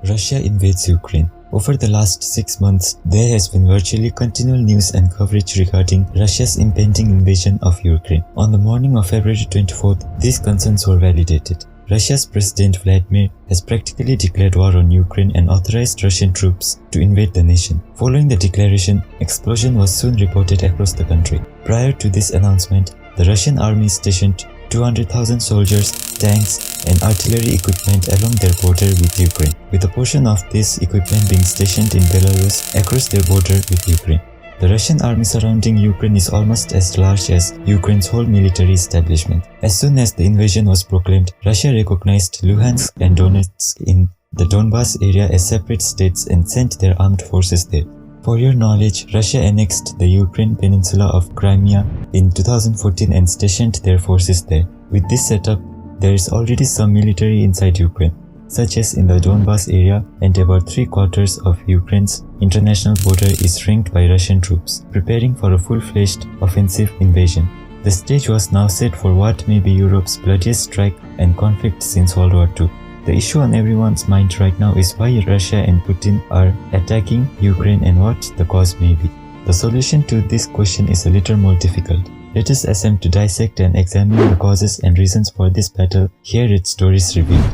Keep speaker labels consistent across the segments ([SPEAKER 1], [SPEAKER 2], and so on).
[SPEAKER 1] Russia invades Ukraine. Over the last 6 months, there has been virtually continual news and coverage regarding Russia's impending invasion of Ukraine. On the morning of February 24th, these concerns were validated. Russia's President Vladimir has practically declared war on Ukraine and authorized Russian troops to invade the nation. Following the declaration, explosion was soon reported across the country. Prior to this announcement, the Russian army stationed 200,000 soldiers, tanks, and artillery equipment along their border with Ukraine, with a portion of this equipment being stationed in Belarus across their border with Ukraine. The Russian army surrounding Ukraine is almost as large as Ukraine's whole military establishment. As soon as the invasion was proclaimed, Russia recognized Luhansk and Donetsk in the Donbas area as separate states and sent their armed forces there. For your knowledge, Russia annexed the Ukraine peninsula of Crimea in 2014 and stationed their forces there. With this setup, there is already some military inside Ukraine, such as in the Donbas area, and about 3/4 of Ukraine's international border is ringed by Russian troops, preparing for a full-fledged offensive invasion. The stage was now set for what may be Europe's bloodiest strike and conflict since World War II. The issue on everyone's mind right now is why Russia and Putin are attacking Ukraine and what the cause may be. The solution to this question is a little more difficult. Let us attempt to dissect and examine the causes and reasons for this battle. Here its stories revealed.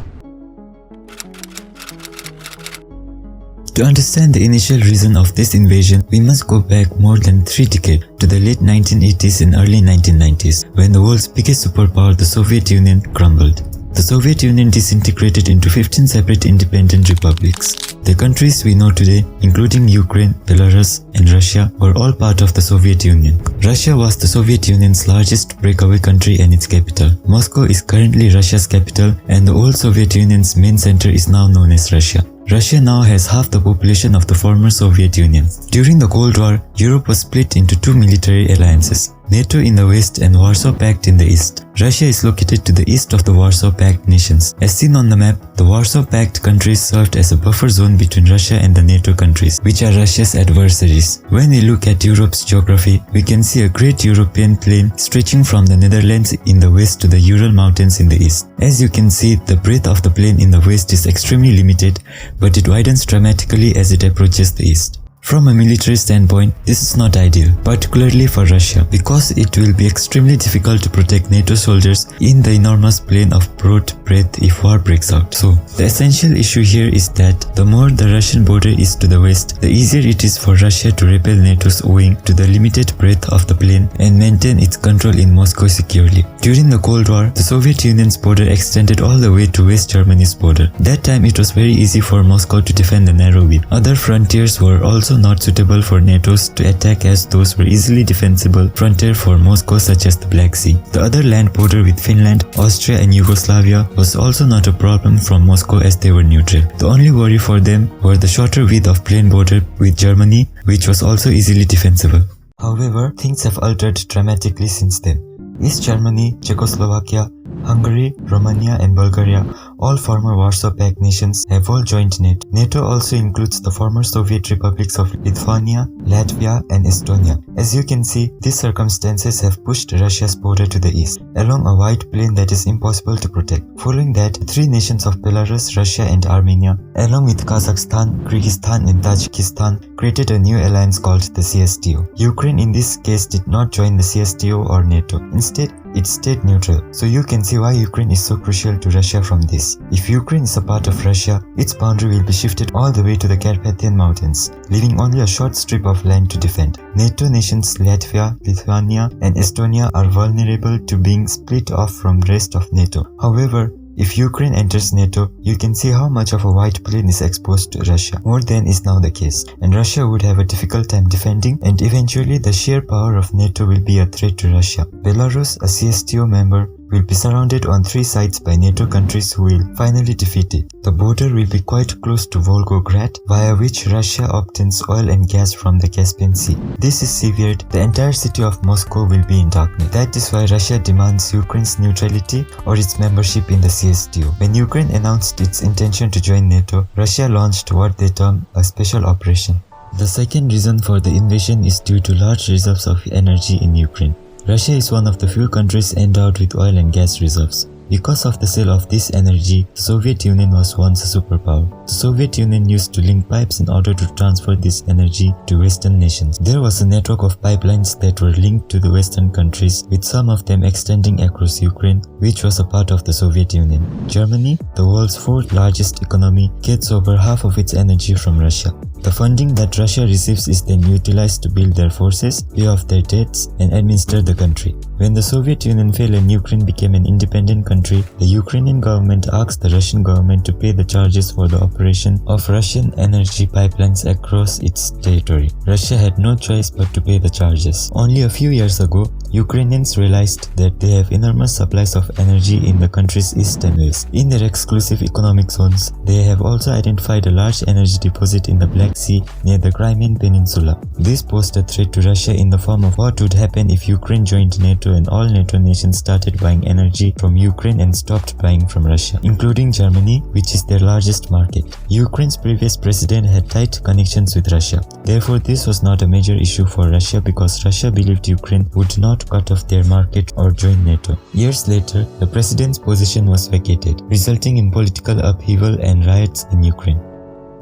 [SPEAKER 1] To understand the initial reason of this invasion, we must go back more than 3 decades to the late 1980s and early 1990s, when the world's biggest superpower, the Soviet Union, crumbled. The Soviet Union disintegrated into 15 separate independent republics. The countries we know today, including Ukraine, Belarus, and Russia, were all part of the Soviet Union. Russia was the Soviet Union's largest breakaway country and its capital. Moscow is currently Russia's capital, and the old Soviet Union's main center is now known as Russia. Russia now has half the population of the former Soviet Union. During the Cold War, Europe was split into 2 military alliances, NATO in the west and Warsaw Pact in the east. Russia is located to the east of the Warsaw Pact nations. As seen on the map, the Warsaw Pact countries served as a buffer zone between Russia and the NATO countries, which are Russia's adversaries. When we look at Europe's geography, we can see a great European plain stretching from the Netherlands in the west to the Ural Mountains in the east. As you can see, the breadth of the plain in the west is extremely limited, but it widens dramatically as it approaches the east. From a military standpoint, this is not ideal, particularly for Russia, because it will be extremely difficult to protect NATO soldiers in the enormous plain of broad breadth if war breaks out. So, the essential issue here is that the more the Russian border is to the west, the easier it is for Russia to repel NATO's owing to the limited breadth of the plain and maintain its control in Moscow securely. During the Cold War, the Soviet Union's border extended all the way to West Germany's border. That time it was very easy for Moscow to defend the narrow way. Other frontiers were also not suitable for NATO's to attack, as those were easily defensible frontier for Moscow, such as the Black Sea. The other land border with Finland, Austria and Yugoslavia was also not a problem from Moscow, as they were neutral. The only worry for them were the shorter width of plain border with Germany, which was also easily defensible. However, things have altered dramatically since then. East Germany, Czechoslovakia, Hungary, Romania and Bulgaria, all former Warsaw Pact nations, have all joined NATO. NATO also includes the former Soviet republics of Lithuania, Latvia and Estonia. As you can see, these circumstances have pushed Russia's border to the east, along a wide plain that is impossible to protect. Following that, the 3 nations of Belarus, Russia and Armenia, along with Kazakhstan, Kyrgyzstan and Tajikistan, created a new alliance called the CSTO. Ukraine in this case did not join the CSTO or NATO. Instead, it stayed neutral. So you can see why Ukraine is so crucial to Russia from this. If Ukraine is a part of Russia, its boundary will be shifted all the way to the Carpathian Mountains, leaving only a short strip of land to defend. NATO nations Latvia, Lithuania and Estonia are vulnerable to being split off from the rest of NATO. However, if Ukraine enters NATO, you can see how much of a wide plain is exposed to Russia, more than is now the case, and Russia would have a difficult time defending, and eventually the sheer power of NATO will be a threat to Russia. Belarus, a CSTO member, will be surrounded on 3 sides by NATO countries who will finally defeat it. The border will be quite close to Volgograd, via which Russia obtains oil and gas from the Caspian Sea. This is severed, the entire city of Moscow will be in darkness. That is why Russia demands Ukraine's neutrality or its membership in the CSTO. When Ukraine announced its intention to join NATO, Russia launched what they term a special operation. The second reason for the invasion is due to large reserves of energy in Ukraine. Russia is one of the few countries endowed with oil and gas reserves. Because of the sale of this energy, the Soviet Union was once a superpower. The Soviet Union used to link pipes in order to transfer this energy to Western nations. There was a network of pipelines that were linked to the Western countries, with some of them extending across Ukraine, which was a part of the Soviet Union. Germany, the world's fourth largest economy, gets over half of its energy from Russia. The funding that Russia receives is then utilized to build their forces, pay off their debts, and administer the country. When the Soviet Union fell and Ukraine became an independent country, the Ukrainian government asked the Russian government to pay the charges for the operation of Russian energy pipelines across its territory. Russia had no choice but to pay the charges. Only a few years ago, Ukrainians realized that they have enormous supplies of energy in the country's east and west. In their exclusive economic zones, they have also identified a large energy deposit in the Black Sea near the Crimean Peninsula. This posed a threat to Russia in the form of what would happen if Ukraine joined NATO and all NATO nations started buying energy from Ukraine and stopped buying from Russia, including Germany, which is their largest market. Ukraine's previous president had tight connections with Russia. Therefore, this was not a major issue for Russia because Russia believed Ukraine would not cut off their market or join NATO. Years later, the president's position was vacated, resulting in political upheaval and riots in Ukraine.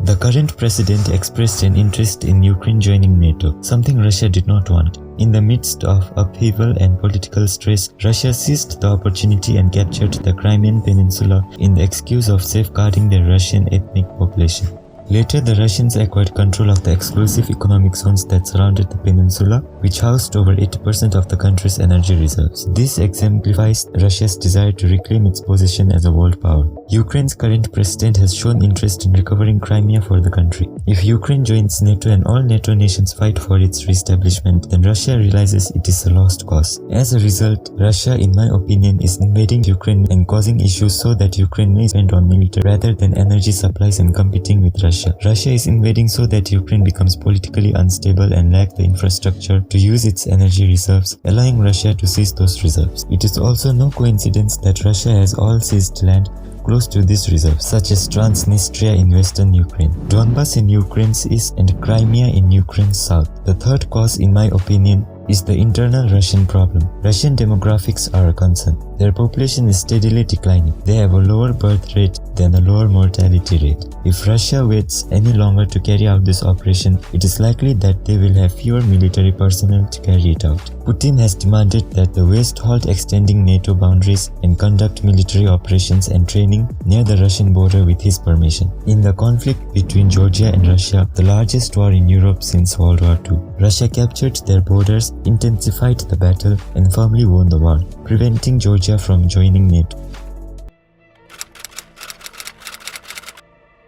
[SPEAKER 1] The current president expressed an interest in Ukraine joining NATO, something Russia did not want. In the midst of upheaval and political stress, Russia seized the opportunity and captured the Crimean Peninsula in the excuse of safeguarding their Russian ethnic population. Later, the Russians acquired control of the exclusive economic zones that surrounded the peninsula, which housed over 80% of the country's energy reserves. This exemplifies Russia's desire to reclaim its position as a world power. Ukraine's current president has shown interest in recovering Crimea for the country. If Ukraine joins NATO and all NATO nations fight for its re-establishment, then Russia realizes it is a lost cause. As a result, Russia, in my opinion, is invading Ukraine and causing issues so that Ukraine may spend on military rather than energy supplies and competing with Russia. Russia is invading so that Ukraine becomes politically unstable and lacks the infrastructure to use its energy reserves, allowing Russia to seize those reserves. It is also no coincidence that Russia has all seized land close to these reserves, such as Transnistria in western Ukraine, Donbas in Ukraine's east, and Crimea in Ukraine's south. The third cause, in my opinion, is the internal Russian problem. Russian demographics are a concern. Their population is steadily declining. They have a lower birth rate than a lower mortality rate. If Russia waits any longer to carry out this operation, it is likely that they will have fewer military personnel to carry it out. Putin has demanded that the West halt extending NATO boundaries and conduct military operations and training near the Russian border with his permission. In the conflict between Georgia and Russia, the largest war in Europe since World War II, Russia captured their borders, intensified the battle, and firmly won the war, preventing Georgia from joining NATO.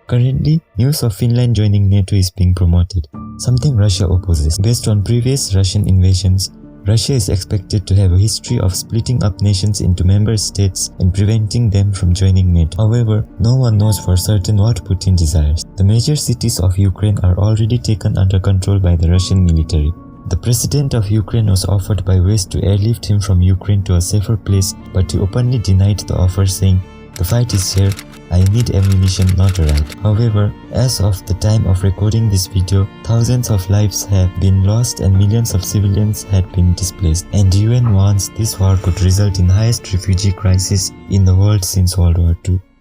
[SPEAKER 1] Currently, news of Finland joining NATO is being promoted, something Russia opposes. Based on previous Russian invasions, Russia is expected to have a history of splitting up nations into member states and preventing them from joining NATO. However, no one knows for certain what Putin desires. The major cities of Ukraine are already taken under control by the Russian military. The president of Ukraine was offered by West to airlift him from Ukraine to a safer place, but he openly denied the offer, saying, "The fight is here. I need ammunition, not a ride." However, as of the time of recording this video, thousands of lives have been lost and millions of civilians had been displaced, and UN warns this war could result in highest refugee crisis in the world since World War II.